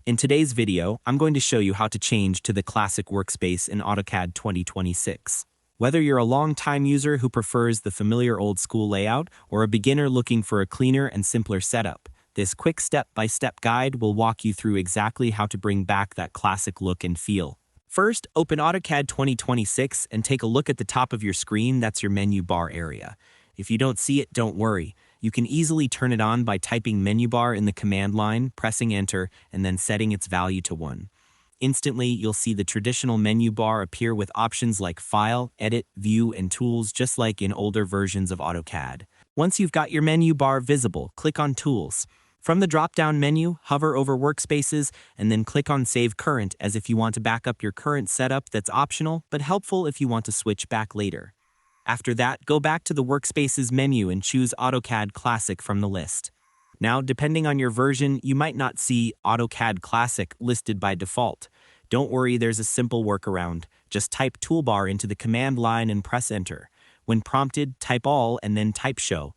In today's video, I'm going to show you how to change to the Classic Workspace in AutoCAD 2026. Whether you're a long-time user who prefers the familiar old-school layout or a beginner looking for a cleaner and simpler setup, this quick step-by-step guide will walk you through exactly how to bring back that classic look and feel. First, open AutoCAD 2026 and take a look at the top of your screen. That's your menu bar area. If you don't see it, don't worry. You can easily turn it on by typing menu bar in the command line, pressing enter, and then setting its value to 1. Instantly, you'll see the traditional menu bar appear with options like File, Edit, View, and Tools, just like in older versions of AutoCAD. Once you've got your menu bar visible, click on Tools. From the drop-down menu, hover over Workspaces, and then click on Save Current as if you want to back up your current setup. That's optional, but helpful if you want to switch back later. After that, go back to the Workspaces menu and choose AutoCAD Classic from the list. Now, depending on your version, you might not see AutoCAD Classic listed by default. Don't worry, there's a simple workaround. Just type Toolbar into the command line and press Enter. When prompted, type All and then type Show.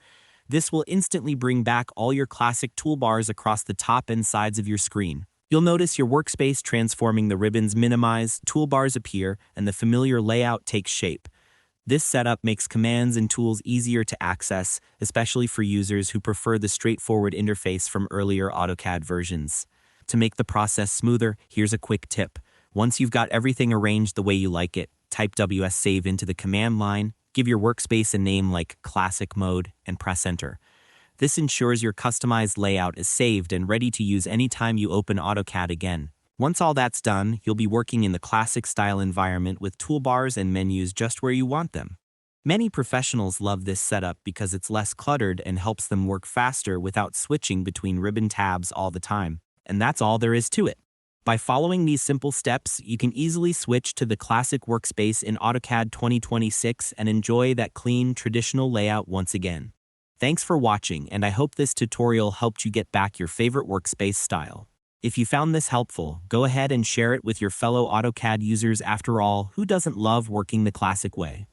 This will instantly bring back all your classic toolbars across the top and sides of your screen. You'll notice your workspace transforming, the ribbons minimize, toolbars appear, and the familiar layout takes shape. This setup makes commands and tools easier to access, especially for users who prefer the straightforward interface from earlier AutoCAD versions. To make the process smoother, here's a quick tip. Once you've got everything arranged the way you like it, type WS Save into the command line, give your workspace a name like Classic Mode, and press Enter. This ensures your customized layout is saved and ready to use anytime you open AutoCAD again. Once all that's done, you'll be working in the classic style environment with toolbars and menus just where you want them. Many professionals love this setup because it's less cluttered and helps them work faster without switching between ribbon tabs all the time. And that's all there is to it. By following these simple steps, you can easily switch to the Classic Workspace in AutoCAD 2026 and enjoy that clean, traditional layout once again. Thanks for watching, and I hope this tutorial helped you get back your favorite workspace style. If you found this helpful, go ahead and share it with your fellow AutoCAD users. After all, who doesn't love working the classic way?